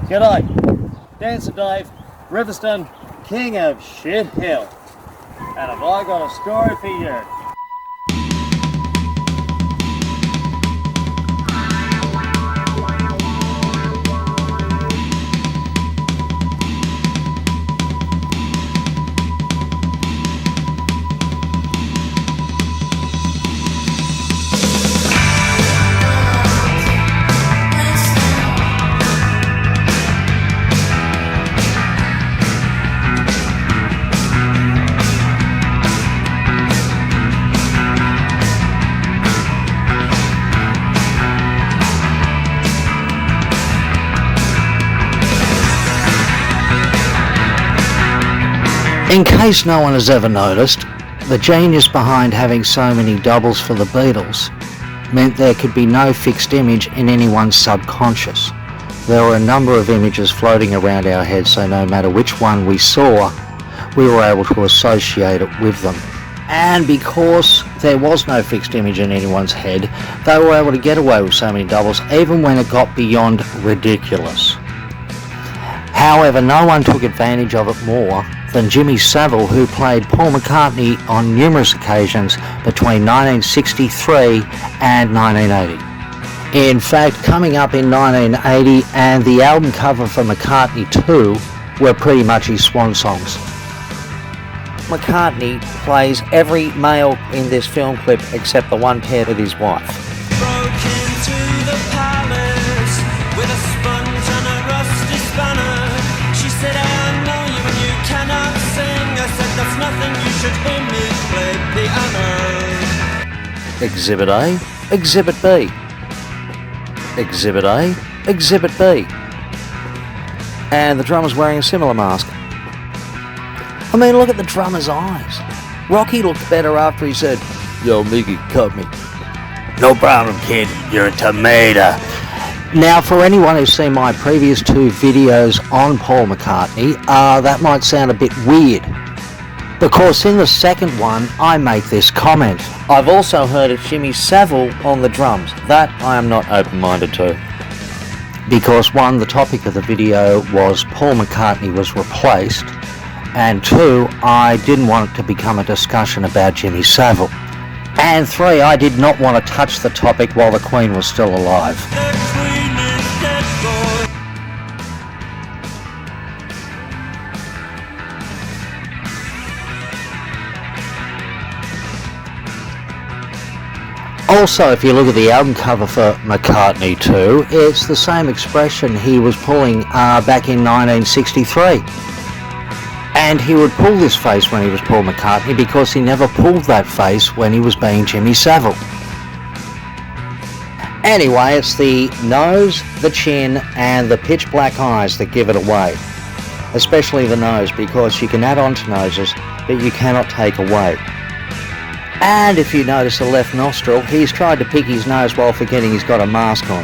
G'day, Dancer Dave, Riverstone, king of Shit Hill. And have I got a story for you? In case no one has ever noticed, the genius behind having so many doubles for the Beatles meant there could be no fixed image in anyone's subconscious. There were a number of images floating around our heads, so no matter which one we saw, we were able to associate it with them. And because there was no fixed image in anyone's head, they were able to get away with so many doubles, even when it got beyond ridiculous. However, no one took advantage of it more than Jimmy Savile, who played Paul McCartney on numerous occasions between 1963 and 1980. In fact, coming up in 1980 and the album cover for McCartney 2 were pretty much his swan songs. McCartney plays every male in this film clip except the one paired with his wife. Broke into the palace with a sponge and a rusty spanner. She said, I know you and you cannot sing. I said, that's nothing, you should hear me play piano. Exhibit A, Exhibit B. Exhibit A, Exhibit B. And the drummer's wearing a similar mask. I mean, look at the drummer's eyes. Rocky looked better after he said, "Yo, Mickey, cut me." "No problem, kid. You're a tomato." Now, for anyone who's seen my previous two videos on Paul McCartney, that might sound a bit weird, because in the second one, I make this comment. I've also heard of Jimmy Savile on the drums. That I am not open-minded to. Because one, the topic of the video was Paul McCartney was replaced, and two, I didn't want it to become a discussion about Jimmy Savile. And three, I did not want to touch the topic while the Queen was still alive. Also, if you look at the album cover for McCartney 2, it's the same expression he was pulling back in 1963. And he would pull this face when he was Paul McCartney because he never pulled that face when he was being Jimmy Savile. Anyway, it's the nose, the chin, and the pitch black eyes that give it away. Especially the nose, because you can add on to noses, but you cannot take away. And if you notice the left nostril, he's tried to pick his nose while forgetting he's got a mask on.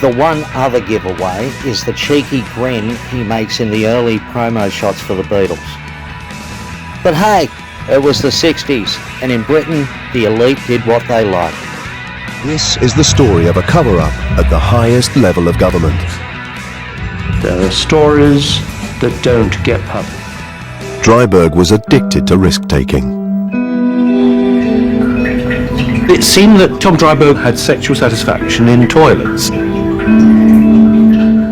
The one other giveaway is the cheeky grin he makes in the early promo shots for the Beatles. But hey, it was the 60s, and in Britain, the elite did what they liked. This is the story of a cover-up at the highest level of government. There are stories that don't get published. Dryburgh was addicted to risk-taking. It seemed that Tom Dryburgh had sexual satisfaction in toilets.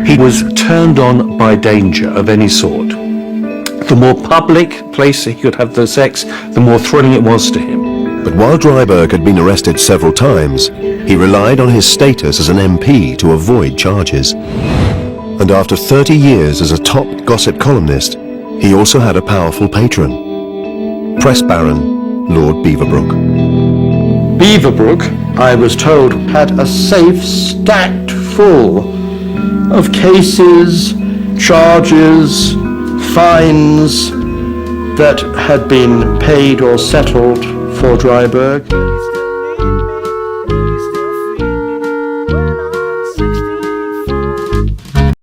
He was turned on by danger of any sort. The more public place he could have the sex, the more thrilling it was to him. But while Dryburgh had been arrested several times, he relied on his status as an MP to avoid charges. And after 30 years as a top gossip columnist, he also had a powerful patron, Press Baron Lord Beaverbrook. Beaverbrook, I was told, had a safe stacked full of cases, charges, fines that had been paid or settled for Dryburgh.